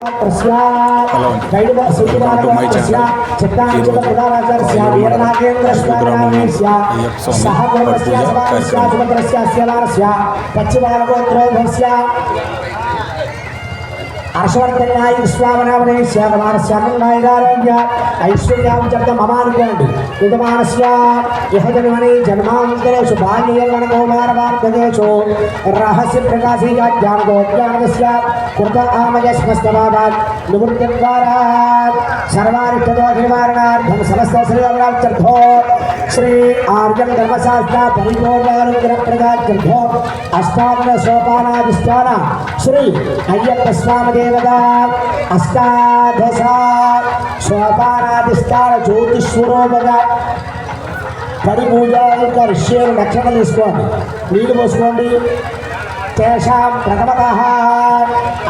Welcome to my channel. ఈరోజు వీరనాగేంద్ర స్వామి హర్షవర్ధన్యాయ విశ్వామనామనే శ్యామనారాయణారోగ్య ఐశ్వర్యాం చర్త మమానుకోండి యజమానస్య ఇహజన్మని జన్మాంతరేషు బాల్యవన కౌమారవార్ధదేషు రహస్య ప్రకాశీయ జ్ఞానగోజ్ఞానస్య కృత ఆమయస్మస్తమాదాత్ నివృత్తిద్వారా సర్వారిష్టదోష నివారణార్థం సమస్త శ్రీరామచర్థో శ్రీ ఆర్యం ధర్మశాస్త్ర పరిపూర్ణానుగ్రహ ప్రదార్థో అష్టాదశ సోపానాధిష్టాన శ్రీ అయ్యప్ప స్వామి దేవత అష్టాదశ సోపానాధిష్టాన జ్యోతిష్వరూపక పడి పూజ ఋష్యులు లక్షణం తీసుకోండి, నీళ్ళు పోసుకోండి. తేషాం ప్రథమత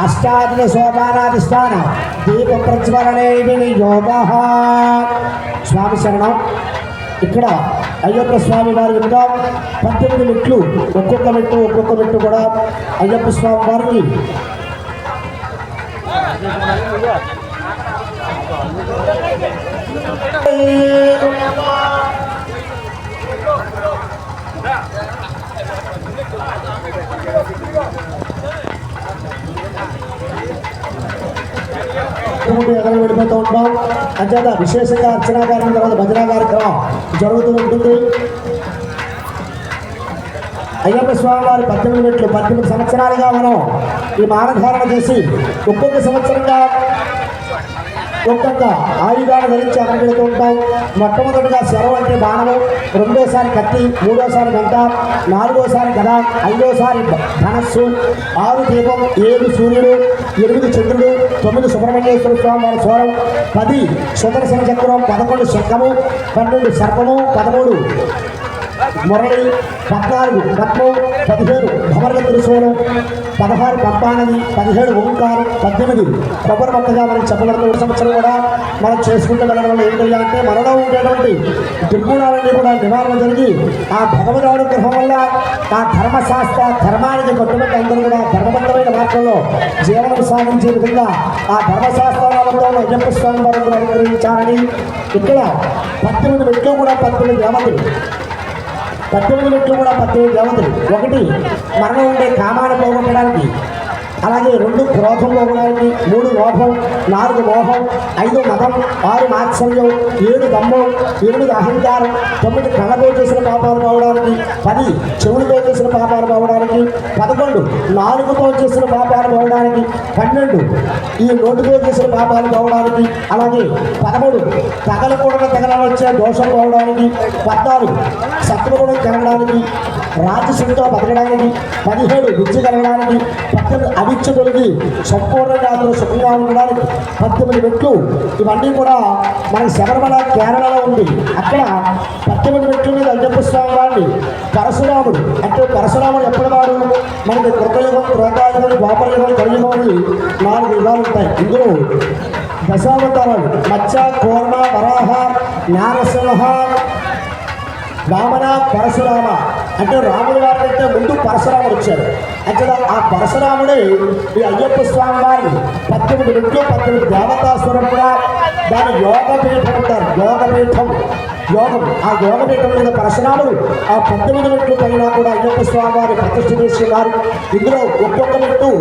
అష్టాదశ సోపానాధిష్టాన దీప ప్రజ్వలనే యోగ. స్వామి శరణం. ఇక్కడ అయ్యప్ప స్వామి వారి యొక్క 18 మెట్లు, ఒక్కొక్క మెట్టు కూడా అయ్యప్ప స్వామి వారికి ఎగర వెళ్ళిపోతూ ఉంటాం. అంచేత విశేషంగా అర్చనా కార్యక్రమం తర్వాత భజన కార్యక్రమం జరుగుతూ ఉంటుంది. అయ్యప్ప స్వామి వారి 18 మెట్లు 18 సంవత్సరాలుగా మనం ఈ మానధారణ చేసి ఒక్కొక్క సంవత్సరంగా ఒక్కొక్క ఆయుధాలు ధరించి అక్కడికి వెళుతూ ఉంటాం. మొట్టమొదటిగా శరం అంటే బాణము, రెండోసారి కత్తి, మూడోసారి గంట, నాలుగోసారి గద, ఐదోసారి ధనస్సు, 6 దీపం, 7 సూర్యుడు, 8 చంద్రుడు, 9 సుబ్రహ్మణ్యేశ్వర స్వామి వారి స్వరం, 10 సుదర్శన చక్రం, 11 శంఖము, 12 సర్పము, 13 మురళి, 14 రత్నం, 15 భమర్గ త్రిశూలం, 16 పంపానది, 17 ఓంకారం, 18 కొబ్బరి మొక్కగా మనం చెప్పబడుతున్న సంవత్సరం కూడా మనం చేసుకుంటూ వెళ్ళడం వల్ల ఏంటి అంటే మనలో ఉండేటువంటి దుర్గుణాలన్నీ కూడా నివారణ జరిగి ఆ భగవద్ అనుగ్రహం వల్ల ఆ ధర్మశాస్త్ర ధర్మానికి కట్టుబడి అందరూ కూడా ధర్మబద్ధమైన మార్గంలో జీవనం సాగించే విధంగా ఆ ధర్మశాస్త్రాలతో అయ్యప్ప స్వామి వారు అనుగ్రహించాలని ఇక్కడ 18 మెట్లు కూడా 18 దేవతలు, 18 మెట్లు కూడా 18 దేవతలు. 1 మరణం ఉండే కామాన్ని పోగొట్టడానికి, అలాగే 2 క్రోధం పోగొట్టడానికి, 3 లోభం, 4 మోహం, 5 మదం, 6 మాత్సల్యం, 7 దమ్మం, 8 అహంకారం, 9 కళ్ళతో చేసిన పాపాలు పోవడానికి, 10 చెవులతో చేసిన పాపాలు పోవడానికి, 11 నాలుగుతో చేసిన పాపాలు పోవడానికి, 12 ఈ నోటితో చేసిన పాపాలు పోవడానికి, అలాగే 13 తగలకూడదు వచ్చే దోషం పోవడానికి, 14 సత్వగుణం కలగడానికి, రాజసుతో బతకడానికి, 17 విద్య కలగడానికి, 18 అవిద్య తొలగి సంపూర్ణంగా సుఖంగా ఉండడానికి 18 మెట్లు. ఇవన్నీ కూడా మన శబరిమల కేరళలో ఉంది. అక్కడ 18 మెట్ల మీద అయ్యప్ప స్వామి వారిని పరశురాముడు, అంటే పరశురాముడు ఎప్పటి వాడు మనకి కృతయుగం, త్రేతాయుగం, ద్వాపరయుగం, కలియుగం అని 4 యుగాలు ఉంటాయి. ఇందులో దశావతారాలు మత్స్య, కూర్మ, వరాహ, జ్ఞానసింహ, వామన, పరశురామ. అంటే రాముడి వారి కంటే ముందు పరశురాముడు వచ్చాడు. అంటే ఆ పరశురాముడే ఈ అయ్యప్ప స్వామి వారిని 18 మెట్లు 18 దేవతాస్వరం కూడా దాని యోగపీఠం అంటారు. యోగపీఠం, యోగం. ఆ యోగపీఠం మీద పరశురాముడు ఆ 18 మెట్లు పైన కూడా అయ్యప్ప స్వామి వారి ప్రతిష్ఠ చేస్తున్నారు. ఇందులో ఒక్కొక్క మెట్టు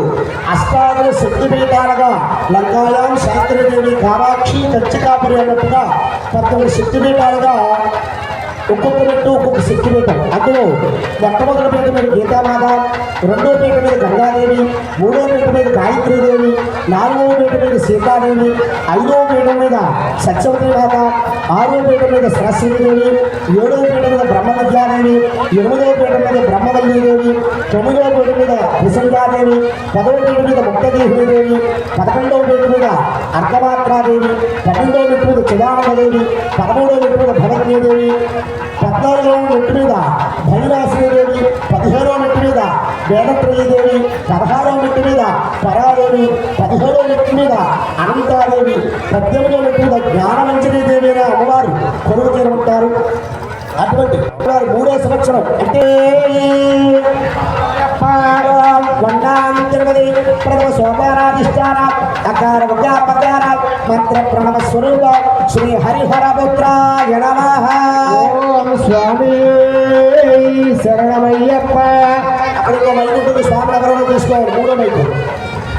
అష్టాదశ శక్తిపీఠాలుగా లంకాయాం శాస్త్రదేవి, కామాక్షి, కంచికాపురి అన్నట్టుగా 18 శక్తిపీఠాలుగా ఒక్కొక్క మెట్టు ఒక్కొక్క శక్తిపీఠం. అందులో మొట్టమొదటి పీఠ మీద గీతామాత, 2వ పీఠ మీద గంగాదేవి, 3వ పీఠ మీద గాయత్రీదేవి, 4వ పీఠ మీద సీతాదేవి, 5వ పీఠ మీద సత్యవతి మాత, 6వ పీఠ మీద సరస్వతీదేవి, 7వ పీఠ మీద బ్రహ్మవిద్యాదేవి, 8వ పీఠ మీద బ్రహ్మవల్లీదేవి, 9వ పీఠ మీద విసంగాదేవి, 10వ పీఠ మీద ముక్తదేహుదేవి, 11వ పీఠ మీద అర్ధమాత్రాదేవి, 12వ పీఠ మీద చిదానందదేవి, 13వ పీఠ మీద భగవద్దేవి, 14వ మెట్టు మీద భైరాశ్రీదేవి, 15వ మెట్టు మీద వేదత్రయీదేవి, 16వ మెట్టు మీద పరాదేవి, 17వ మెట్టు మీద అనంతాదేవి, 18వ మెట్టు మీద జ్ఞానవంచనీదేవి అనే అమ్మవారు కొలువు తీరమంటారు. అటువంటి మూడో సంవత్సరం అంటే ప్రథమ సోపానాధిష్టాన అకార ఉగాపకార మంత్ర ప్రణవ స్వరూప శ్రీ హరిహరపుత్రాయ నమః. ఓం స్వామి శరణమయ్యప్ప. అక్కడికి మైకుంఠుడు స్వామి ఎవరో తీసుకోవాలి. మూడో మైకు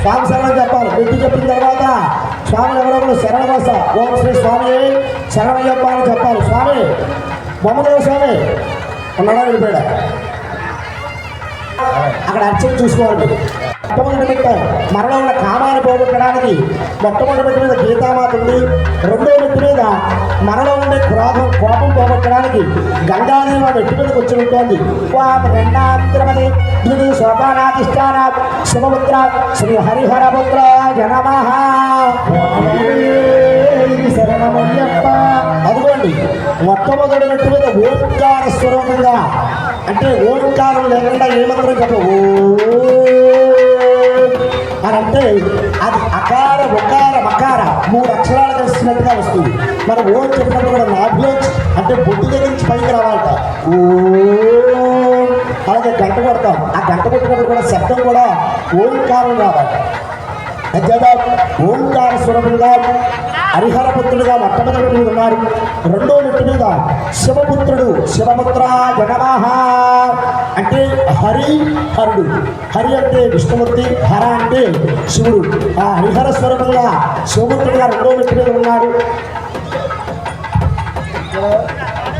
స్వామి శరణం చెప్పాలి. పెట్టి చెప్పిన తర్వాత స్వామి ఎవరో శరణ భాష ఓం శ్రీ స్వామి శరణమయ్యప్ప అని చెప్పాలి. స్వామి బొమ్మదేవ స్వామి ఉన్నాడా వెళ్ళిపోయాడు. అక్కడ అర్చన చూసుకోవాలి. మొట్టమొదటి మెట్టు మరణం ఉన్న కామాన్ని పోగొట్టడానికి మొట్టమొదటి మెట్టు మీద గీతామాత ఉంది. రెండో మెట్టు మీద మరణం ఉండే కోపం పోగొట్టడానికి గంగాదేవి ఆ మెట్టు మీదకి వచ్చి ఉంటుంది. శోభానాధిష్టాన శివపుత్ర శ్రీ హరిహరపుత్ర నమః. అదిగోండి మొట్టమొదటి మెట్టు మీద ఓంకార స్వరూపంగా అంటే ఓంకారం లేకుండా ఏమంటారు చెప్ప అని అంటే అది అకార ఉకార మకార 3 అక్షరాలు కలిసినట్టుగా వస్తుంది. మనం ఓం చెప్పినప్పుడు కూడా నాభిలోంచి అంటే బొడ్డు దగ్గర నుంచి పైకి రావాలట. ఓ అలాగే గంట కొడతాం. ఆ గంట కొట్టినప్పుడు కూడా శబ్దం కూడా ఓంకారం రావాలి. అంతేదా ఓంకార స్వరూపంగా హరిహరపుత్రుడుగా మొట్టమొదటి మీద ఉన్నాడు. రెండో మెట్టు మీద శివపుత్రుడు శివపుత్రాయ నమః అంటే హరి హరుడు. హరి అంటే విష్ణుమూర్తి, హర అంటే శివుడు. ఆ హరిహర స్వరూపంగా శివపుత్రుడుగా రెండో మెట్టు మీద ఉన్నాడు.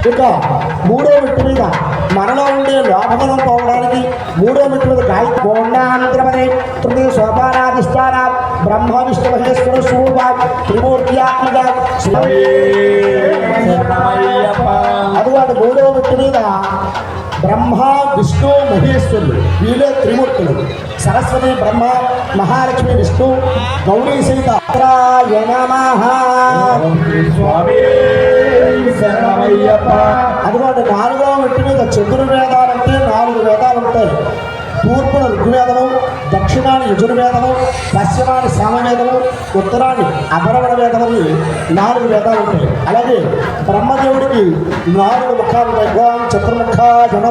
ఇక మూడో మెట్టు మీద మనలో ఉండే లోపగుణం పోవడానికి మూడో మెట్టు మీద గాయత్రి బోండాంధ్రపదే తృతీయ శోభానాధిష్టాన బ్రహ్మ విష్ణు మహేశ్వర స్వరూప త్రిమూర్త్యాత్మక. అదివాడు మూడో మెట్టు మీద బ్రహ్మ విష్ణు మహేశ్వరులు వీళ్ళే త్రిమూర్తులు. సరస్వతి బ్రహ్మ, మహాలక్ష్మి విష్ణు, గౌరీ సీత నమః. అదివాడు నాలుగో మెట్టు మీద చతుర్వేదాలంటే 4 వేదాలు ఉంటాయి. తూర్పున ఋగ్వేదము, దక్షిణాన్ని యజుర్వేదము, పశ్చిమాన్ని సామవేదము, ఉత్తరాన్ని అధర్వణ వేదమని 4 వేదాలు ఉంటాయి. అలాగే బ్రహ్మదేవుడికి 4 ముఖాలు ఉంటాయి. గోం చతుర్ముఖ జన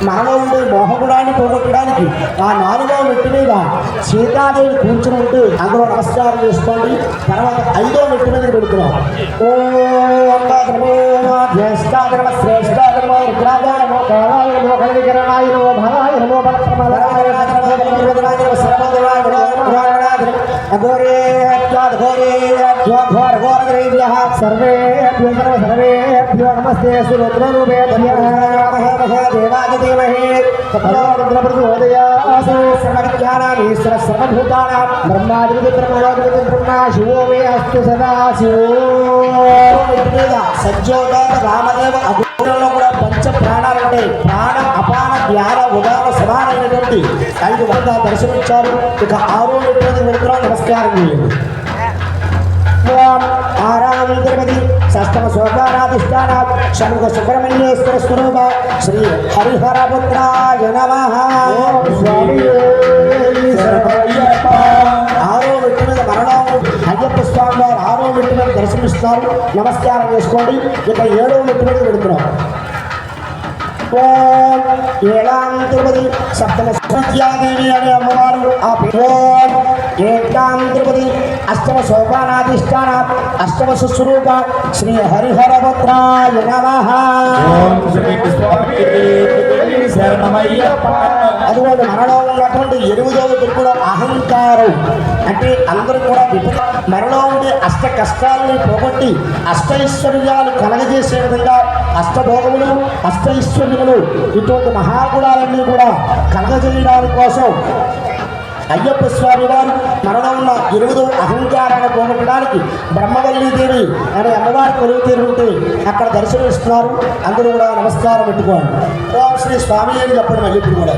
మనలో ఉండే మోహగుడాన్ని పోగొట్టడానికి ఆ 4వ మెట్టు మీద సీతాదేవి కూర్చుని ఉంటే అందులో నమస్కారం చేసుకోండి. తర్వాత 5వ మెట్టు మీద పెడుతున్నాం. ఓం జ్యేష్ఠాధర్మ శ్రేష్ఠాధర్మ రుద్రాధర్మో కాళాయనమో కళవికరణాయనమో భవాయనమో సర్వేభ్యో నమస్తే రుద్రరూపే దేవాదిదేవహేశ్వర సర్వభూతానాం బ్రహ్మాధిపతి బ్రహ్మలోకపతి బ్రహ్మ శివో మే అస్తు సదా శివో. సజ్జోదాత రామదేవ అఘోరంలో కూడా పంచ ప్రాణాలు ఉంటాయి. ప్రాణ అపాన జ్ఞాన ఉదాన సమానమైనటువంటి 5 వంద దర్శనమిచ్చారు. ఇక 6వ మెట్టు మీద వెళ్తున్నాం. నమస్కారం చేయండి. ఆరాం తిరుపతి షష్టమ శోభానాధిష్టాన షణ్ముఖ సుబ్రహ్మణ్యేశ్వర స్వరూప శ్రీ హరిహరపుత్రాయ నమః. 6వ మెట్టు మీద మరణం అయ్యప్ప స్వామి వారు 6వ మెట్టు మీద దర్శనమిస్తారు. నమస్కారం చేసుకోండి. ఇక 7వ మెట్టు మీద వెళుతున్నాం. ఏళాం తిరుపతి సప్తమ సత్యాదేవి అనే అమ్మవారు ఆ ఏకాం తిరుపతి అష్టమ శోభానాధిష్టాన అష్టమ సుస్వరూప శ్రీ హరిహరపుత్రాయ నమః. అదివాడు మనలో ఉన్నటువంటి 8వ దుర్గుణం అహంకారం. అంటే అందరూ కూడా మనలో ఉండే అష్ట కష్టాలని పోగొట్టి అష్టైశ్వర్యాలు కలగజేసే విధంగా అష్టభోగములు అష్టైశ్వర్యములు ఇటువంటి మహాగుణాలన్నీ కూడా కలగజేయడానికి కోసం అయ్యప్ప స్వామి వారు మనలో ఉన్న 8వ అహంకారాన్ని పోగొట్టడానికి బ్రహ్మవల్లీదేవి అనే అమ్మవారి కొలువు తీరుంటే అక్కడ దర్శనమిస్తున్నారు. అందరూ కూడా నమస్కారం పెట్టుకోండి. ఓం శ్రీ స్వామి అని చెప్పండి. మళ్ళీ ఇప్పుడు కూడా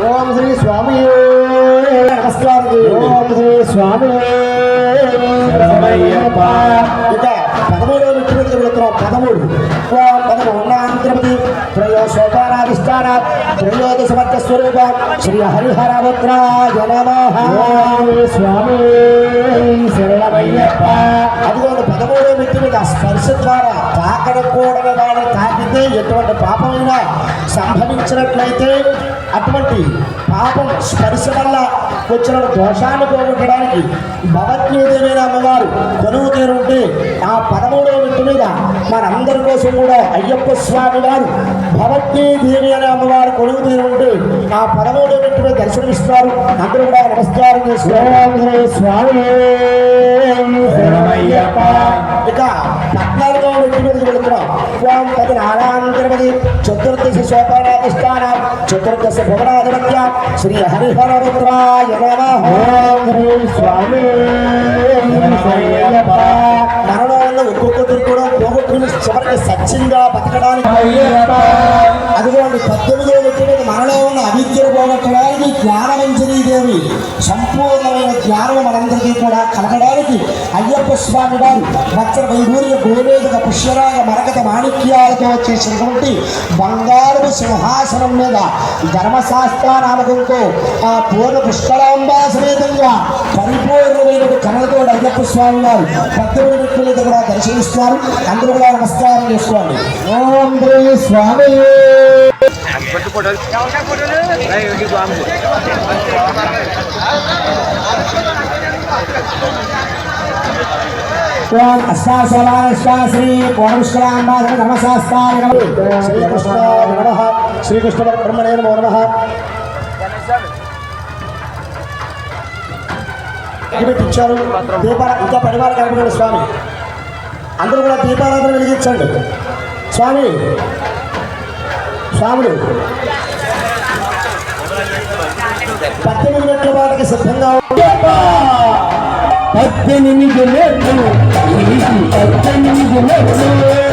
ఓం శ్రీ స్వామి నమస్కారం. ఓం శ్రీ స్వామి. ఇక 13వ మెట్టు మీదకి వెళుతున్నాం. 13 త్రయోశోపానాధిష్టాన త్రయోదశ మధ్య స్వరూప శ్రీ హరిహరపుత్రాయ నమః. స్వామి శరణమయ్యప్ప. అదిగోండి 13వ మెట్టు మీద స్పర్శ ద్వారా తాకడకూడని వాడిని తాకితే ఎటువంటి పాపమైనా సంభవించినట్లయితే అటువంటి పాపం స్పర్శ వల్ల వచ్చిన దోషాన్ని పోగొట్టడానికి భగవద్గీతమైన అమ్మవారు కొలువు తీరుంటే ఆ 13వ మెట్టు మీద మనందరి కోసం కూడా అయ్యప్ప స్వామి వారు భగవద్గీదేవి అనే అమ్మవారు కొలువు తీరుంటే ఆ 13వ మెట్టు మీద దర్శనమిస్తారు. అందరూ కూడా నమస్కారం చేసుకోవాలి. స్వామి ఇక 14వ మెట్టు మీదకి వెళుతున్నాం. ఓం పది నారాయణి చతుర్దశ శోభనాధిష్టాన చతుర్దశ భువనాధిపత్య శ్రీ హరిహరపుత్రాయ నమః. స్వామి మరణం వల్ల ఒక్కొక్కరు కూడా పోగొట్టుకుని చివరికి సత్యంగా బతకడానికి అదిగోండి 18వ మెట్టు మీద మరణం ఉన్న అవిద్యను పోగొట్టడానికి జ్ఞానవంజనీదేవి సంపూర్ణమైన జ్ఞానం మనందరికీ కూడా కలగడానికి అయ్యప్ప స్వామి వారు వజ్ర వైఢూర్య గోవేదిక పుష్యరాగ మరకత మాణిక్యాలతో చేసినటువంటి బంగారు సింహాసనం మీద ధర్మశాస్త్రానామకంతో ఆ పూర్ణ పుష్కరాంబా సమేతంగా పరిపూర్ణమైన కళలతో అయ్యప్ప స్వామి వారు 18 మెట్ల మీద కూడా దర్శనిస్తారు. అందరూ కూడా నమస్కారం చేసుకోండి. ఓం స్వామి శ్రీ శ్రీకృష్ణ బ్రహ్మణే నమో నమః. ఇచ్చారు దీపాల ఇంకా పరివారం కనపడండి స్వామి. అందరూ కూడా దీపారాధన వెలిగించండి. స్వాములు 18 మెట్ల పాటకి సిద్ధంగా 18 మెట్లు 18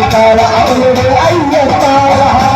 Para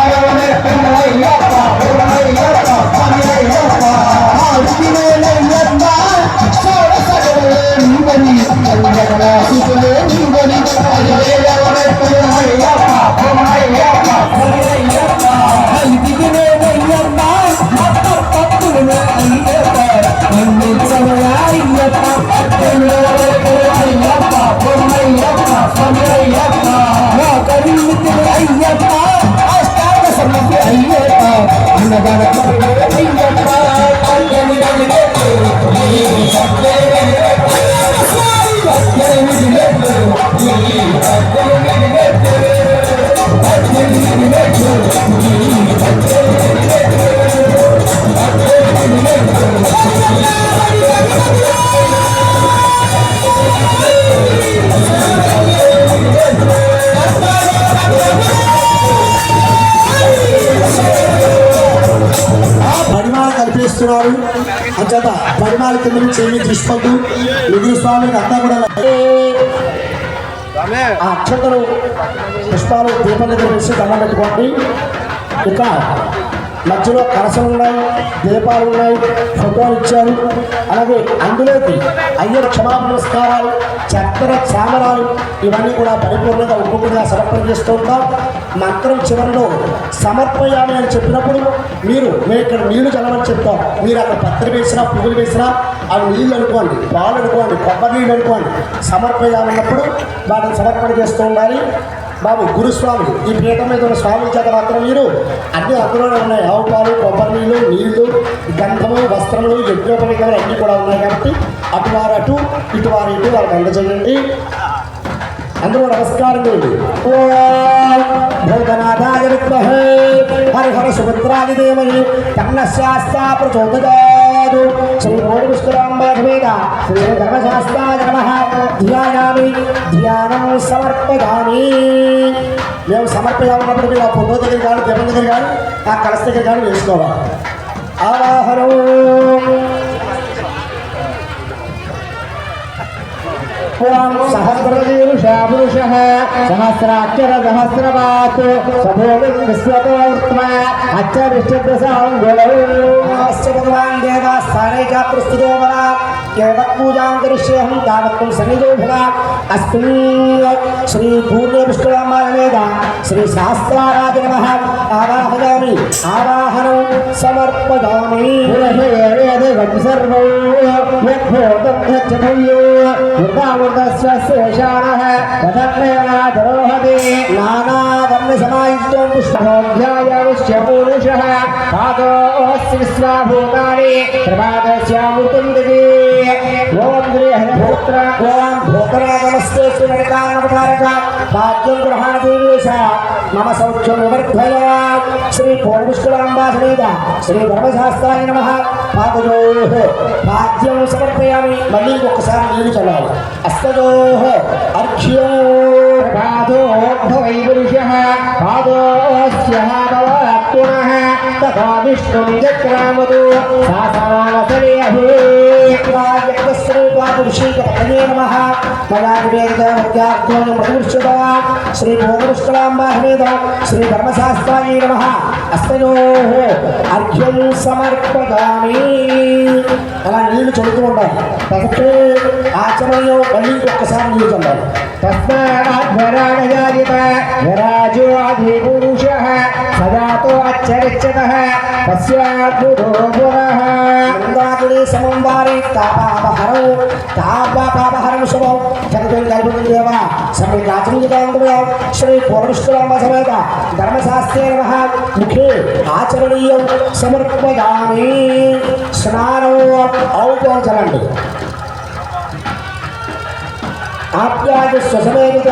కల్పిస్తున్నారు అంచేత పరిమాల కింద నుంచి ఏమీ తీసుకోవద్దు. మిగిలిన స్వామికి అంతా కూడా ఆ అక్షతలు పుష్పాలు దీపం దగ్గర వేసి దండం పెట్టుకోండి. ఇక మధ్యలో కలసలు ఉన్నాయి, దీపాలు ఉన్నాయి, ఫోటోలు ఇచ్చారు. అలాగే అందులోకి అయ్యర్ క్షమాపణ నమస్కారాలు, చక్కెర చామరాలు ఇవన్నీ కూడా పరిపూర్ణంగా ఒక్కొక్కటిగా సమర్పణ చేస్తూ ఉంటాం. మంత్రం చివరిలో సమర్పయామి అని చెప్పినప్పుడు మేము ఇక్కడ నీళ్లు చల్లమని చెప్తాం. మీరు అక్కడ పత్రి వేసినా పువ్వులు వేసినా అవి నీళ్ళు అనుకోండి, పాలు అనుకోండి, కొబ్బరి నీళ్ళు అనుకోండి. సమర్పయామి అన్నప్పుడు వాటిని సమర్పణ చేస్తూ ఉండాలి. బాబు గురుస్వామి ఈ పీఠం మీద ఉన్న స్వామి చేత మాత్రం మీరు అన్ని అందులోనే ఉన్నాయి. ఆవు పాలు, కొబ్బరి నీళ్ళు, గంధము, వస్త్రములు, యజ్ఞోపవికములు అన్నీ కూడా ఉన్నాయి. కాబట్టి అటువారు అటు, ఇటువారు ఇటు వాళ్ళకి అందజేయండి. అందరూ నమస్కారం చేయండి. భూతనాథాయ విద్మహే హరిహర సుభద్రాయ ధీమహి తన్నః ప్రచోదయాత్. శ్రీ కోడిపుష్కరాంబ సమేత శ్రీ ధర్మశాస్త్రాయ నమః. ధ్యాయామి, ధ్యానం సమర్పయామి. మేము సమర్పయామన్నప్పుడు మీరు ఆ ఫోటో దగ్గర కానీ, దీపం దగ్గర కానీ, ఆ కలశ దగ్గర కానీ వేసుకోవాలి. ఆవాహనం सहस्रशीर्षा पुरुषः सहस्राक्षर सहस्रवात् सभोमिं विश्वतोर्त्मा अच्चरिष्टदशाङ्गुलौ भगवान् देवास्थाने च प्रस्तुतो मया केवत् पूजां करिष्येऽहं तावत् त्वं सन्निधो भव. अस्मिन् श्री पूर्णपुष्कराम्बासमेत श्री शास्त्राराय नमः. आवाहयामि, आवाहनं समर्पयामि. सर्वो यद्भूतं यच्छतयो शेषाणः तदन्नेवादरोहति नानावर्णसमायुक्तं पुष्पोऽध्यायाविश्य पुरुषः पादोऽस्य विश्वाभूतानि प्रभातस्यामृतं दिवि. ओं श्रीहरिपुत्र ओं भूतरागमस्ते सुनरकानवतारक भाग्यं ग्रहादेवेश मम सौख्यं विवर्धय. श्री पूर्णपुष्कराम्बासमेत श्री धर्मशास्त्राय नमः. पादयोः भाग्यं समर्पयामि. మళ్ళీ ఒక్కసారి నీళ్ళు చల్లాలి. అస్తయోః అర్ఘ్యం పాదోద్భవై పురుషः పాదోస్యః భవాత్ పునః తథా విష్ణుం చక్రామతు సాసావసరే అహే. శ్రీ పాదృషీకపతయే నమః. మయా నివేదితమధ్యార్థం మధుర్షుభవాన్ శ్రీ పూర్ణపుష్కరాంబాసమేత శ్రీ ధర్మశాస్త్రాయ నమః. అస్తయోః అర్ఘ్యం సమర్పయామి. అలా నీళ్లు చల్లుతూ ఉండాలి. ఫస్ట్ ఆచరణలో మళ్ళీ ఒక్కసారి నీళ్ళు చల్లాలి. తస్మాద్వరాజాజిత విరాజో అధిపురుషః సజాతో అచ్చరిచ్చతః తస్యాద్భుతో పురః. మందాకిని సమంవారి తాపాపహరం శుభం జగతం కల్పకం దేవ సమీకాచరించకాంతమయం శ్రీ పూర్ణపుష్కరాంబ సమేత ధర్మశాస్త్రే నమః. ముఖే ఆచరణీయం సమర్పయామి. స్నానం ఔపచలండి. ఆప్యాయ స్వసమేత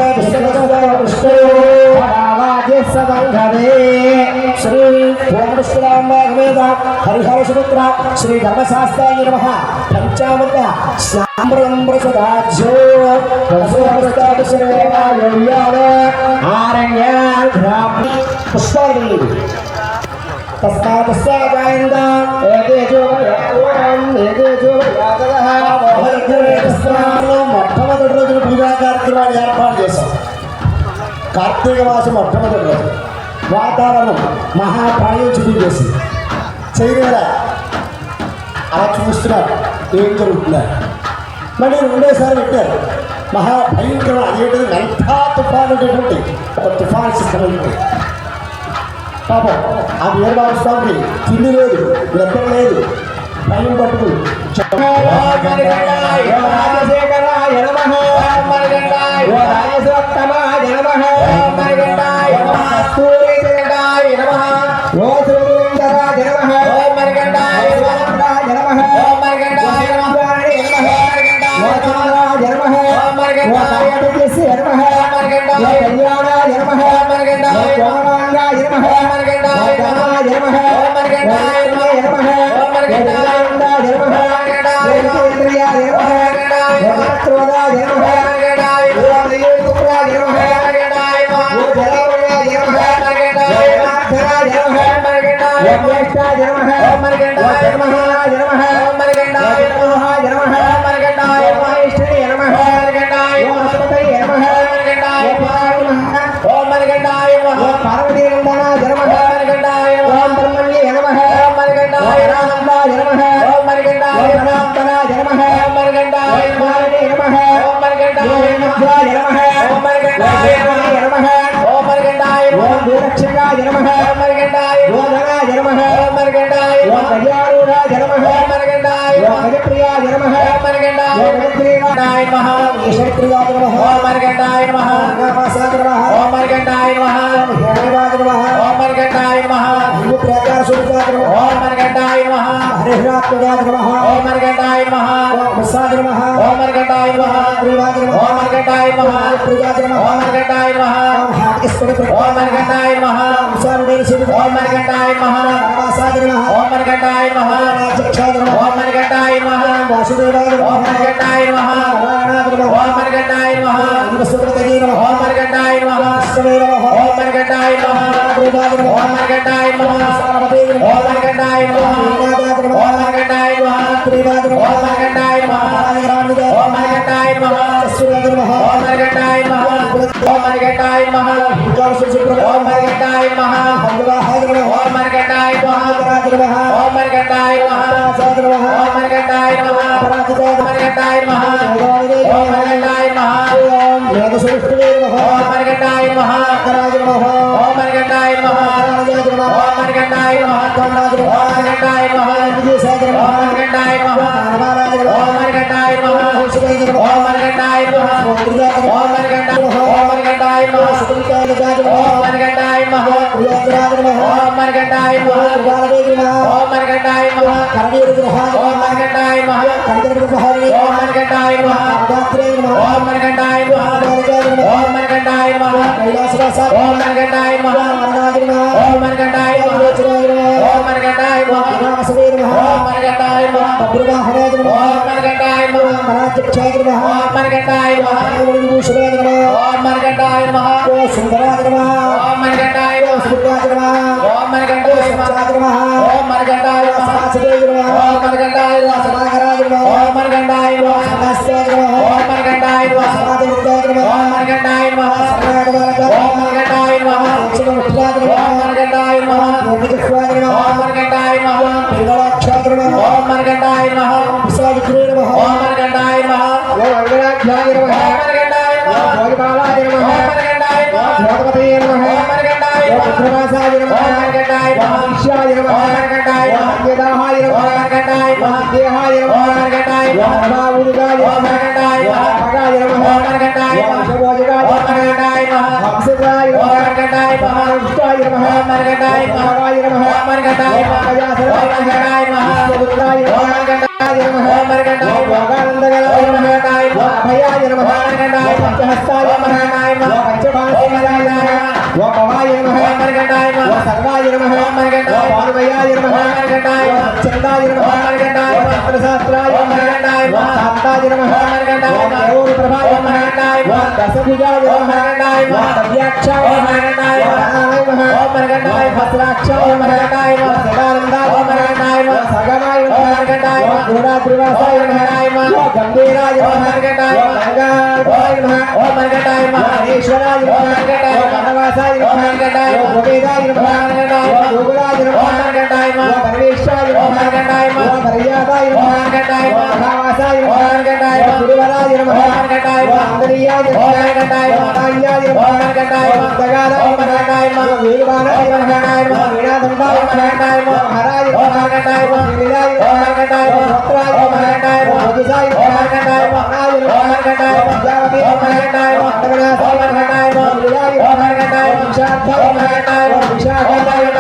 శ్రీ పూర్ణపుష్కరాంబ సమేత హరిహర సుపుత్ర శ్రీ ధర్మశాస్త్రాయ నమః. పంచామృత సాంబ్రసదాజ్యో పుష్పాలు మొట్టమొదటి రోజున పూజా కార్యక్రమాలు ఏర్పాటు చేశాం. కార్తీక మాసం మొట్టమొదటి రోజు వాతావరణం మహాప్రాయం చూపించేసి చేయలేదా అలా చూస్తున్నారు ఏం జరుగుతున్నారు. మళ్ళీ రెండోసారి పెట్టారు మహాభయంకరం. అదేంటిది మెంథా తుఫాన్ అనేటువంటి ఒక తుఫాన్ సిస్టమ్ అయింది. పాపం ఆ వీరబాబు స్వామికి తిండి లేదు, నిద్ర లేదు, భయం పట్టుకు ఓ శ్రీ నమః కళ్యాణాయ నమః కోమలాంగాయ నమః ధనాయ నమః ధనాయ నమః ధనాయ నమః ధనేంద్రియాయ నమః ధనత్రోదాయ నమః ధనయుక్తాయ నమః ధనవయాయ నమః ధనాయ నమః జ్యేష్ఠాయ నమః ధర్మహాయ నమః ధర్మహాయ నమః జ్యేష్ఠాయ నమః హనుమతయ నమః పార్వతీ నందనాయ నమః ఓం బ్రహ్మణ్యే నమః రామానందాయ నమః రామానందనాయ నమః రామాయ నమః మధ్యాయ నమః నమః ఓం వీరక్షకాయ నమః ఓం ధనాయ నమః ఓం గజారూఢాయ నమః ఓం గజప్రియాయ నమః ఓం గజప్రియాయ నమః ఈశ్వరప్రియాయ నమః ఓం మర్గండాయ నమః నామాసాయ నమః ఓం మర్గండాయ నమః హేమరాజ నమః ఓం మర్గండాయ నమః ప్రకాశ సూర్యాయ నమః ఓం మర్గండాయ నమః హరిహరాత్మజాయ నమః ఓం మర్గండాయ నమః ఓం ముసాయ నమః ఓం మర్గండాయ నమః శ్రీవాజ నమః ఓం మర్గండాయ నమః ప్రియాజ నమః ఓం మర్గండాయ నమః ఓం హాకేశ్వర ఓం మర్గండాయ నమః ముసారుడే శివ ఓం మర్గండాయ నమః నామాసాయ నమః ఓం మర్గండాయ నమః రాజక్షాయ నమః ఓం మర్గండాయ నమః వాసుదేవాయ నమః ఓం మర్గండాయ నమః నారాయణాయ నమః ఓం మర్గండాయ నమః విశ్వప్రతయే నమః ఓం మర్గండాయ నమః విష్ణవే నమః ఓం మర్గండాయ నమః ప్రియాజ నమః ఓం మర్గండాయ నమః సారవతే నమః ఓం మర్గండాయ నమః నారాయణాయ నమః ఓం మర్గండాయ నమః ప్రియాజ నమః ఓం మర్గండాయ నమః నారాయణాయ ఓం మర్గండాయ నమః సూర్యాయ నమః ఓం మర్గండాయ నమః ఓం మర్గండాయ నమః ఓం మర్గండాయ నమః భగవాహాయ నమః ఓం మర్గండాయ నమః ఓం మర్గండాయ నమః ఓం మర్గండాయ నమః ఓం మర్గండాయ నమః ఓం మర్గండాయ నమః ఓం వేదసుష్ఠవే నమః ఓం మర్గండాయ నమః కరాజ నమః ఓం మర్గండాయ నమః రాజాజ నమః ఓం మర్గండాయ నమః కొండాజ నమః ఓం మర్గండాయ నమః విజయసాగర నమః ఓం మర్గండాయ నమః నమరాజ నమః ఓం మర్గండాయ నమః హోషవేగ నమః ఓం మర్గండాయ నమః ఓం మర్గండాయ నమః ఓం మర్గండాయ నమః సుఖితాయ జాజ నమః ఓం మర్గండాయ నమః ప్రియాజరాజ నమః ఓం మర్గండాయ నమః బాలవేగ నమః ఓం మర్గండాయ నమః కరణీయ నమః ఓం మర్గండాయ నమః కందర నమః ఓం మర్గండాయ నమః దాత్రే నమః ఓం మర్గండాయ నమః ఓం మర్గండాయ నమః కైలాసవాస ఓం మర్గండాయ నమః వరదాజ నమః ఓం మర్గండాయ నమః ఓం మర్గండాయ నమః నామసవే నమః ఓం మర్గండాయ నమః బబ్రువాహనాయ నమః ఓం మర్గండాయ నమః మరాజక్షాయ నమః ఓం మర్గండాయ నమః భూషణే నమః ఓం మర్గండాయ నమః ఓం సుందరాయ నమః ఓం మర్గండాయ నమః సుభాజ నమః ఓం మర్గండాయ నమః ఓం మర్గండాయ నమః సాచదేవ నమః ఓం మర్గండాయ నమః సమాగరాజ నమః ఓం మర్గండాయ నమః సదాశివాయ నమః ఓం మర్గండాయ నమః సమాధివిద్యాయ నమః ఓం మర్గండాయ నమః సర్వాగవాలక ఓం మర్గండాయ నమః లక్ష్మణముఖ్యాయ నమః ఓం మర్గండాయ నమః యోగికృష్ణాయ నమః ఓం మర్గండాయ నమః పింగళాక్షాయ నమః ఓం మర్గండాయ నమః విశ్వామిత్రే నమః ఓం మర్గండాయ నమః ఓం అంగనాక్షాయ నమః ఓం మర్గండాయ నమః భోగిబాలాయ నమః ఓం మర్గండాయ నమః భోగపతయే నమః ఓం మర్గండాయ నమః పుత్రవాసాయ నమః ఓం మర్గండాయ నమః ఈశ్యాయ నమః ఓం మర్గండాయ నమః యదాహాయ నమః ఓం మర్గండాయ నమః దేహాయ నమః ఓం మర్గండాయ నమః బావురుగాయ ఓం మర్గండాయ నమః భగాయ నమః ఓం మర్గండాయ నమః శోభోజగాయ ఓం మర్గండాయ నమః హంసగాయ నమః ఓం మర్గండాయ నమః ఉష్టాయ నమః ఓం మర్గండాయ నమః భగాయ నమః ఓం మర్గండాయ నమః గజాసన ఓం మర్గండాయ నమః పుత్రాయ ఓం మర్గండాయ నమః ఓం మర్గండాయ నమః భగానందగల ఓం మర్గండాయ నమః అభయాయ నమః ఓం మర్గండాయ నమః పంచహస్తాయ ఓం మర్గండాయ నమః పంచబాణాయ నమః ఓం భవాయ నమః ఓం మర్గండాయ నమః సర్వాయ నమః ఓం మర్గండాయ పార్వయాయ నమః ఓం మర్గండాయ నమః చందాయ నమః ఓం మర్గండాయ నమః శాస్త్రాయ ఓం మర్గండాయ నమః శాంతాయ నమః ఓం మర్గండాయ నమః గౌర ప్రభాయ ఓం మర్గండాయ నమః దశభుజాయ ఓం మర్గండాయ నమః దవ్యాక్షాయ ఓం మర్గండాయ నమః ఓం మర్గండాయ భద్రాక్షాయ ఓం మర్గండాయ నమః సదానందాయ ఓం మర్గండాయ నమః సగమాయ ఓం మర్గండాయ నమః గోడాద్రివాసాయ నమః గంభీరాయ ఓం మర్గండాయ నమః ఓం మర్గండాయ నమః ఈశ్వరాయ ఓం మర్గండాయ నమః ఓం మర్గండాయ నమః భోగేదాయ నమః ఓం మర్గండాయ నమః యోగరాయ నమః ఓం మర్గండాయ నమః పరమేశ్వరాయ ఓం మర్గండాయ నమః పర్యాదాయ నమః ఓం మర్గండాయ నమః భావాసాయ నమః ఓం మర్గండాయ నమః గురువరాయ నమః ఓం మర్గండాయ నమః అందరియాయ నమః ఓం మర్గండాయ నమః ఆయాయ నమః ఓం మర్గండాయ నమః దగాదాయ ఓం మర్గండాయ నమః వీరవాణాయ నమః నమః వీణాదండాయ ఓం మర్గండాయ నమః హరాయ ఓం మర్గండాయ నమః లీలాయ ఓం మర్గండాయ నమః భద్రాయ ఓం మర్గండాయ నమః భుజాయ ఓం మర్గండాయ నమః నాయ ఓం మర్గండాయ నమః జావతి ఓం మర్గండాయ నమః తగనాయ ఓం మర్గండాయ నమః Suraya Om Markandaaya Om Shantaya Om Markandaaya Om Vishakhandaya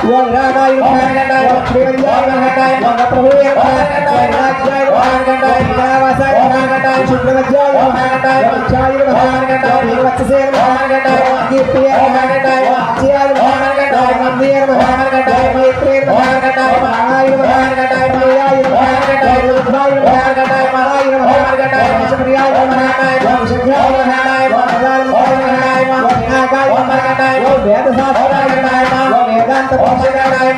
Om Radaya Om Markandaaya Om Srivanjaya Om Markandaaya Om Prabhuya Om Markandaaya Om Rajaya Om Markandaaya Om Navasaya Om Markandaaya Om Shukravajaya Om Markandaaya Om Chaya Om Markandaaya Om Vatsasaya Om Markandaaya Om Kirtiya Om Markandaaya Om Achaya Om Markandaaya Om Nandiyar Om Markandaaya Om Maitraya Om Markandaaya Om Anaya Om Markandaaya Om Mayaya Om Markandaaya Om Udvaya Om Markandaaya Om Maraya Om Markandaaya Om Shakriyaya Om Markandaaya Om Shakriyaya Om Markandaaya Om Adal Om Markandaaya Om Vinagaya Om Markandaaya Om Vedasastra Om Markandaaya Om Vedanta Om Markandaaya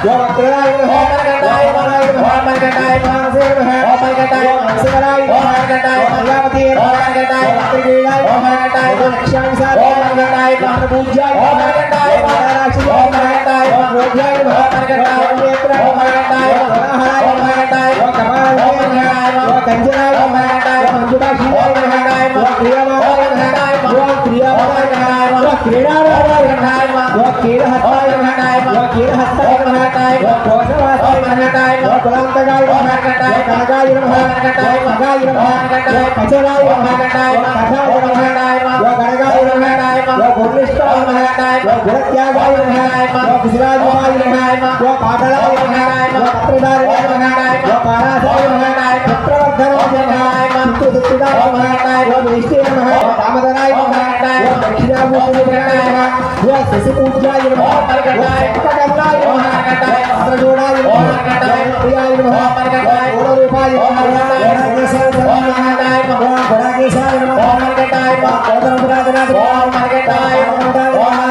Om Akraya Om Markandaaya Om Maraya Om Markandaaya Om Asir Om Markandaaya Om Sivaraya Om Markandaaya Om Yamati Om Markandaaya Om Trigilaya Om Markandaaya Om Akshamsar Om Markandaaya Om Pujaya Om Markandaaya Om Rashi Om Markandaaya Om Rojaya Om Markandaaya Om Netra Om Markandaaya Om Rahaya Om Markandaaya Om Kamal Om Markandaaya Om Kanjana Om Markandaaya Om Judashi Om Markandaaya Om Priyama Om Markandaaya Om Priyama Om Markandaaya Om Kirara Om Markandaaya Om Kirahata Om Markandaaya Om Kirahata Om Markandaaya Om Kosavasa Om Markandaaya Om Kulantagaya Om Markandaaya Om Kagaya Om Markandaaya Om Kagaya Om Markandaaya Om Kacharaya Om Markandaaya Om Kathaya Om Markandaaya Om Garagaya Om Markandaaya Om Gurnishta Om Markandaaya Om Guratyagaya Om Markandaaya Om Kisraj Om Markandaaya Om Patalaya Om Markandaaya Om Patradara Om Markandaaya Om Parasaya Om Markandaaya Puttravardhana Om Markandaaya Om Suttida Om Markandaaya Om Ishti Om Markandaaya Om Damodaraya Om Markandaaya Om Dakshinamurti Om Markandaaya Om Sasipujaya Om Markandaaya Om Kadamlaya Om Markandaaya Om Prajodaya Om Markandaaya Om Priyaya Om Markandaaya Om Rupaya Om Markandaaya Om Kesaya Om Markandaaya Om Gadakesaya Om Markandaaya Om Kodaramurajana Om Markandaaya Om Markandaaya Om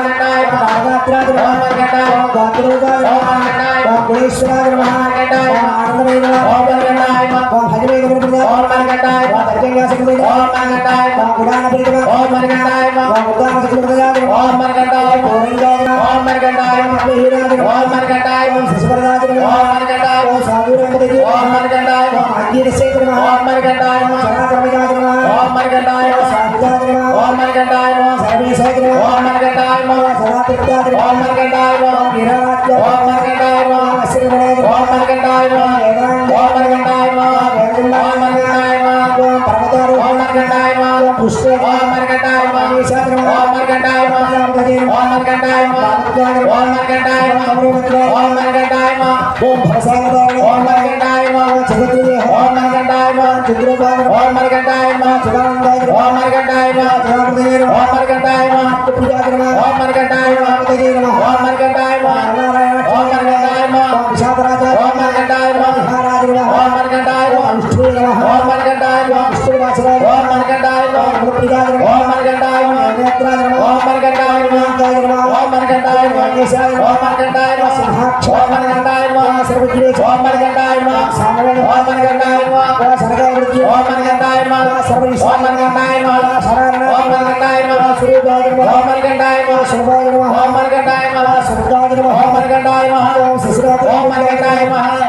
Nagatraj Om Markandaaya Om Gatrujaya Om Markandaaya Om Kuleshwaraya Om Markandaaya Om Anandamaya Om Markandaaya Om Hajamaya Om Markandaaya Om Tarjanya Sakudaya Om Markandaaya Om Udana Pridama Om Markandaaya Om Udana Sakudaya Om Markandaaya Om Orangaya Om Markandaaya Om Mehiraj Om Markandaaya Om Sasivaraj Om Markandaaya Om Sadhuramadaji Om Markandaaya Om Agirasekar Om Markandaaya Om Sanakarmajaj Om Markandaaya Om Sadhujaj Om Markandaaya Om Sarvesakar Om Markandaaya Om Sanatirjaj Om Markandaaya Om Kiraraj Om Markandaaya Om Asirvaraj Om Markandaaya Om Vedang Om Markandaaya Om Vedanda Om Markandaaya Om Parvatara Om Markandaaya Om Pushpa Om Markandaaya Om Nishadra Om Markandaaya Om Ramgajir Om Markandaaya Om Bhattujaj Om Markandaaya Om Amrumatra Om Markandaaya Om Bhasagadaya Om Markandaaya Om Jagatruja Om Markandaaya Om Chidrabhag Om Markandaaya Om Chidanandaya Om Markandaaya Om Chidanandaya Om Markandaaya Om Pujajana Om Markandaaya Om Pujajana Om Markandaaya Om Narayana Om Markandaaya Om Vishadaraja Om Markandaaya Om Maharajana Om Markandaaya Om Vishnuya Om Markandaaya Om Vishnuvasaja Om Markandaaya Om Pujajana Om Markandaaya Om Netrajana Om Markandaaya Om Kajana Om Markandaaya Om Kesaya Om Markandaaya Om Sinhaksha Om Markandaaya Om Sarvajnesh Om Markandaaya Om Samavena Om Markandaaya Om Saragavruti Om Markandaaya Om Sarvajish Om Markandaaya Om Sarana Om Markandaaya Om Surujajana Om Markandaaya Om Sarvajana Om Markandaaya Om Sarvajana Om Markandaaya Om Sasirajana Om Markandaaya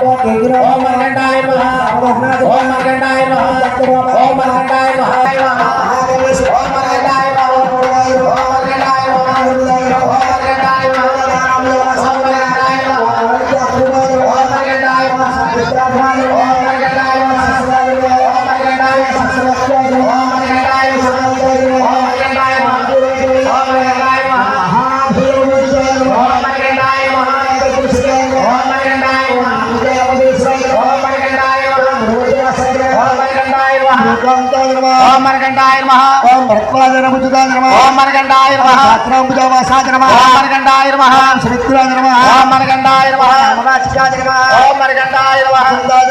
Om Kekira Om Markandaaya Om Avahna Om Markandaaya Om Yakkarama Om Markandaaya Om Mahadevesh Om Markandaaya Om Muraya Om Markandaaya Om Muraya Om Markandaaya Om Ramaya Om Markandaaya Om Yakkarama Om Markandaaya Om Vikramaaya Om Markandaaya Om Sasirajana Om Markandaaya Om Sarvajana Om Markandaaya Om Sarvajana Om Markandaaya Om Durejana Om Markandaaya Om Mahadevesh Om Markandaaya Om Mahadevesh Om Markandaaya Om Vijayadesh Om Markandaaya Om Rojasaya Om Markandaaya Om Markandaaya Om Bhattvaja Bhutvaja Om Markandaaya Satram Bhujavasaja Om Markandaaya Om Sritraja Om Markandaaya Om Namaskaja Om Markandaaya Om Sundaja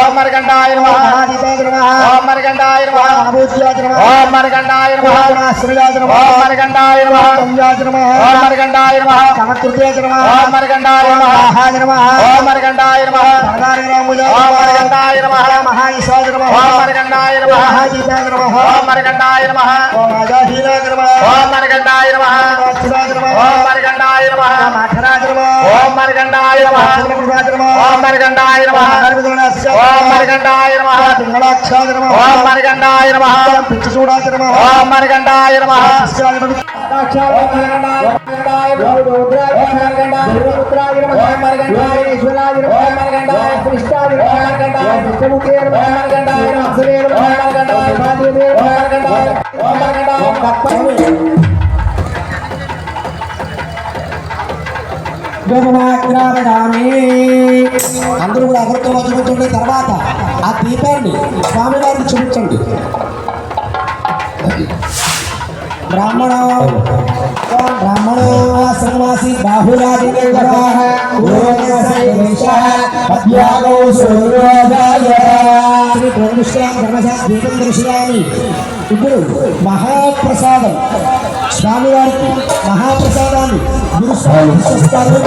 Om Markandaaya Om Mahaditaja Om Markandaaya Om Abhujyaja Om Markandaaya Om Asriyaja Om Markandaaya Om Samjaja Om Markandaaya Om Kamatrujaja Om Markandaaya Om Mahaja Om Markandaaya Om Bhadaraya Muja Om Markandaaya Om Mahaishaja Om Markandaaya Om Mahajitaja Om Markandaaya Om Ajahiraja Om Markandaaya Om Achiraja Om Markandaaya Om Atharaja Om Markandaaya Om Om Markandaaya Om Markandaaya Om Pingalakshaja Om Markandaaya Om Pichsudaja Om Markandaaya Om అందరూ కూడా అగరత్తులో చూపించండి. తర్వాత ఆ దీపాన్ని స్వామివారికి చూపించండి. బ్రాహ్మణో శ్రమవాసి బాహురాజు ఇప్పుడు మహాప్రసాదం స్వామివారికి మహాప్రసాదాన్ని గురుస్వామి ఇస్తారు.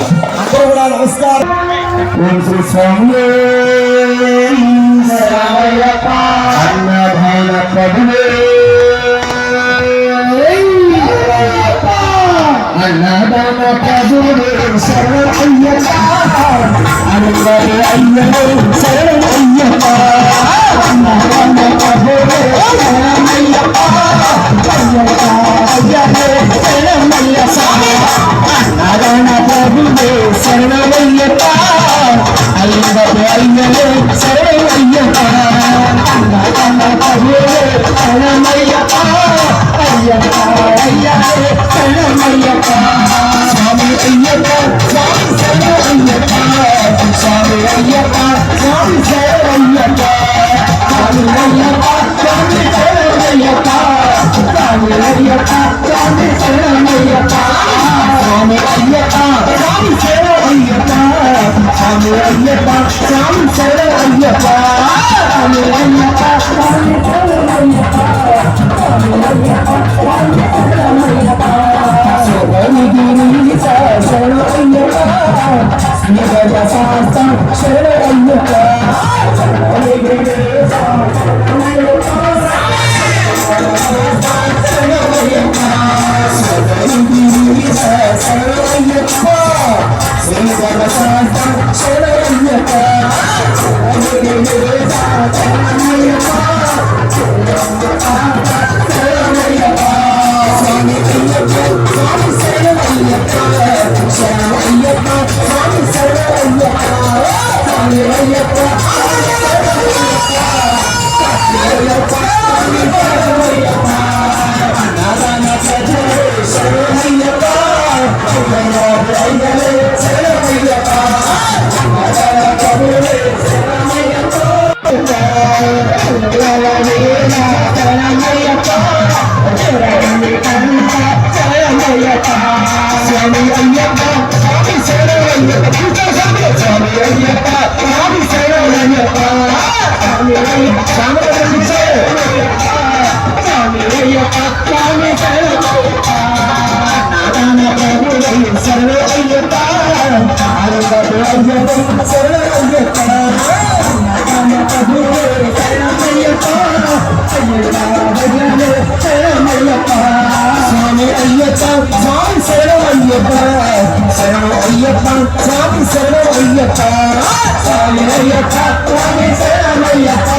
అందరూ కూడా నమస్కారం. అన్నదాన ప్రభువే శరణం అయ్యప్ప, అనుగ్రహ అయ్యప్ప శరణం అయ్యప్ప, అన్నదాన ప్రభువే శరణం అయ్యప్ప, అయ్యప్ప అయ్యప్ప శరణం అయ్యప్ప, అన్నదాన ప్రభువే శరణం అయ్యప్ప, అయ్యప్ప అయ్యప్ప శరణం అయ్యప్ప, అన్నదాన ప్రభువే శరణం అయ్యప్ప, అయ్యప్ప అయ్యప్ప శరణం అయ్యప్ప, స్వామి అయ్యప్ప స్వామి శరణం అయ్యప్ప, స్వామి అయ్యప్ప స్వామి శరణం అయ్యప్ప, స్వామి అయ్యప్ప స్వామి శరణం అయ్యప్ప, స్వామి అయ్యప్ప స్వామి శరణం అయ్యప్ప, స్వామి అయ్యప్ప స్వామి శరణం అయ్యప్ప, స్వామి అయ్యప్ప స్వామి శరణం అయ్యప్ప, స్వామి అయ్యప్ప స్వామి శరణం అయ్యప్ప, స్వామి అయ్యప్ప స్వామి శరణం అయ్యప్ప, శరణగిరి శరణయ్యప్ప, శ్రీగజ శాస్త్రం శరణయ్యప్ప, శరణగిరి శరణయ్యప్ప, శరణగిరి శరణయ్యప్ప, శ్రీగజ శాస్త్రం శరణయ్యప్ప, శరణగిరి శరణయ్యప్ప, శరణయ్యప్ప, స్వామి అయ్యప్ప స్వామి శరణయ్యప్ప, శరణయ్యప్ప స్వామి శరణయ్యప్ప, స్వామి అయ్యప్ప అయ్యప్ప స్వామి శరణయ్యప్ప, అన్నదాన ప్రభువే శరణయ్యప్ప, అయ్యప్ప శరణయ్యప్ప, అన్నదాన ప్రభువే శరణయ్యప్ప, శరణయ్యప్ప స్వామి అయ్యప్ప స్వామి శరణయ్యప్ప, స్వామి అయ్యప్ప స్వామి శరణయ్యప్ప, స్వామి అయ్యప్ప స్వామి అయ్యప్ప స్వామి శరణయ్యప్ప, నారాయణ ప్రభువే శరణయ్యప్ప, అయ్యప్ప శరణయ్యప్ప, నారాయణ ప్రభువే శరణయ్యప్ప, శరణయ్యప్ప, స్వామి అయ్యప్ప స్వామి శరణయ్యప్ప, శరణం అయ్యప్ప స్వామి శరణయ్యప్ప, స్వామి అయ్యప్ప స్వామి శరణయ్యప్ప,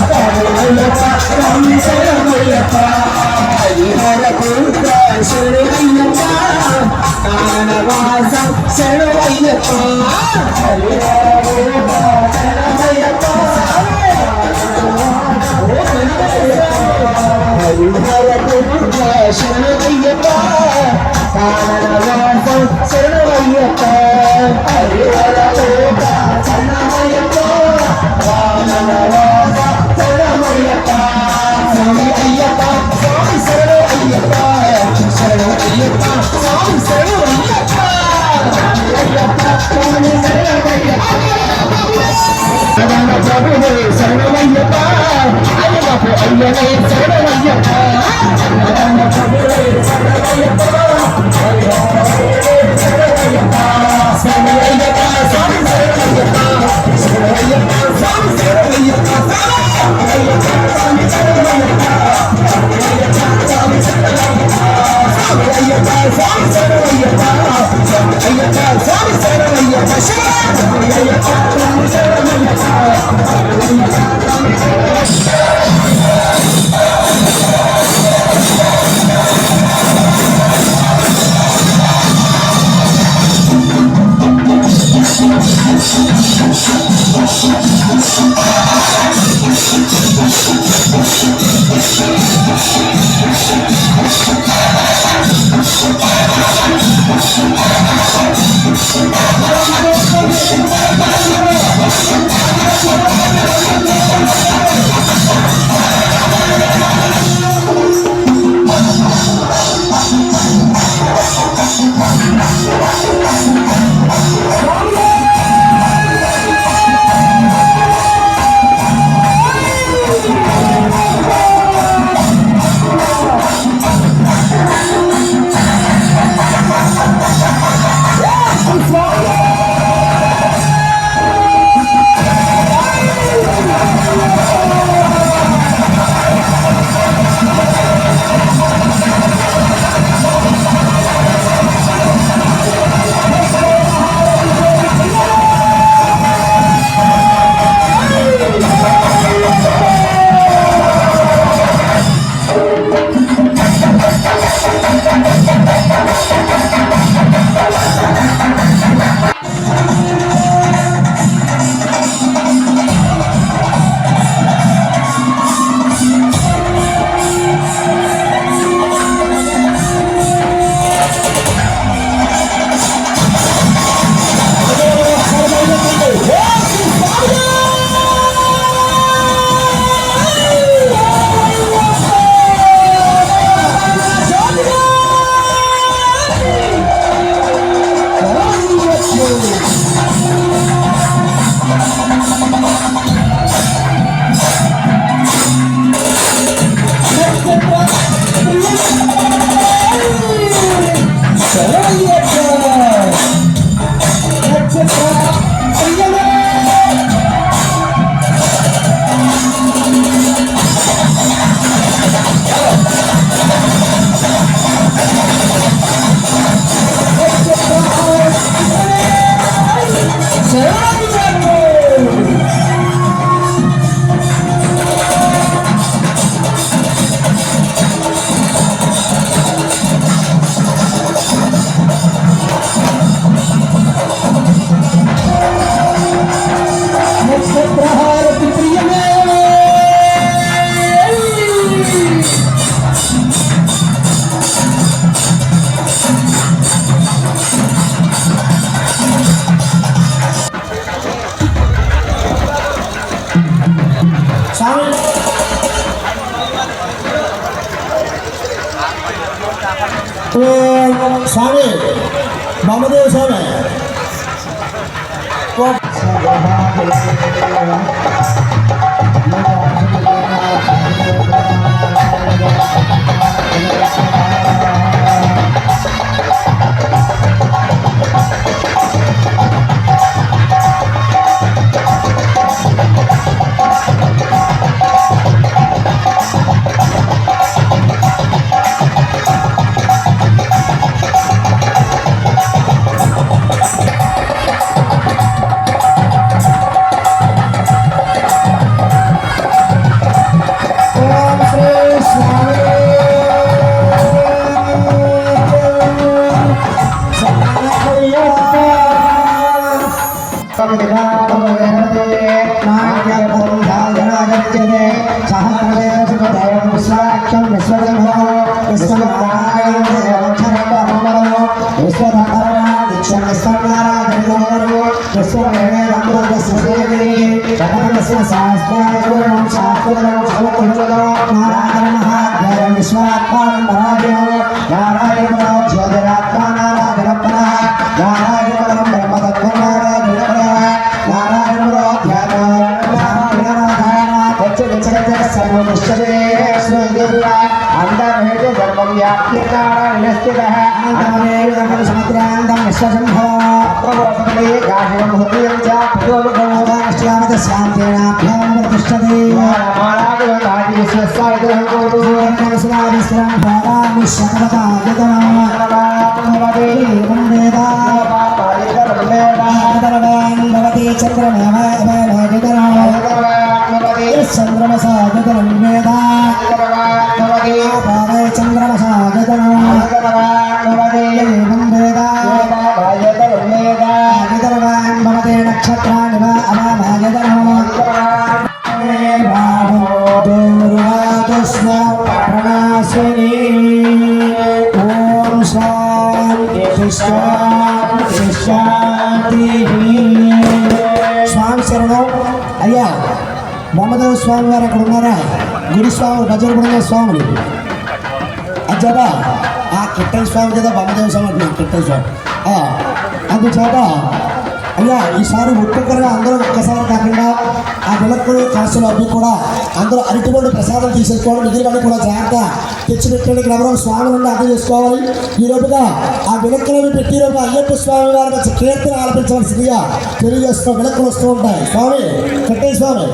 స్వామి అయ్యప్ప స్వామి శరణయ్యప్ప, హరిహర పుత్ర శరణయ్యప్ప, కానవాస శరణయ్యప్ప, హరిహర పుత్ర శరణయ్యప్ప, హరిహర పుత్ర శరణయ్యప్ప, కానవాస శరణయ్యప్ప, హరిహర పుత్ర శరణయ్యప్ప, కానవాస శరణయ్యప్ప, స్వామి అయ్యప్ప స్వామి శరణయ్యప్ప, శరణయ్యప్ప స్వామి శరణయ్యప్ప, అయ్యప్ప స్వామి శరణయ్యప్ప, ప్రధాన ప్రభువే శరణయ్యప్ప, అయ్యప్ప అయ్యనే శరణయ్యప్ప, ప్రధాన ప్రభువే శరణయ్యప్ప, శరణయ్యప్ప, స్వామి అయ్యప్ప స్వామి శరణయ్యప్ప, శరణయ్యప్ప స్వామి శరణయ్యప్ప, అయ్యప్ప స్వామి శరణయ్యప్ప, అయ్యప్ప స్వామి శరణయ్యప్ప, స్వామి అయ్యప్ప స్వామి శరణయ్యప్ప, స్వామి అయ్యప్ప స్వామి శరణయ్యప్ప, స్వామి అయ్యప్ప స్వామి శరణయ్యప్ప, స్వామి బామదేవ స్వామి స్వామి శరణం అయ్యా బొమ్మదేవ స్వామి వారు అక్కడ ఉన్నారా గుడి స్వామి భజన బృంద స్వాములు అజ్జాట ఆ కిట్టల స్వామి కదా బొమ్మదేవ స్వామి అంటున్నారు కిట్టల స్వామి అందుచేత అయ్యా ఈసారి ఒక్కొక్కరుగా అందరూ ఒక్కసారి కాకుండా ఆ విలక్కులు కాసులు అవి కూడా అందరూ అరటిపండు ప్రసాదం తీసేసుకోవాలి మిగిలినవి కూడా జాగ్రత్త తెచ్చిపెట్టడానికి ఎవరో స్వామి నుండి అర్థం చేసుకోవాలి ఈ రోజుగా ఆ విలక్కులు పెట్టి రోజు అయ్యప్ప స్వామి వారి వచ్చి కీర్తన ఆలపించవలసిందిగా తెలియజేస్తూ విలక్కులు వస్తూ ఉంటాయి స్వామి కట్టే స్వామి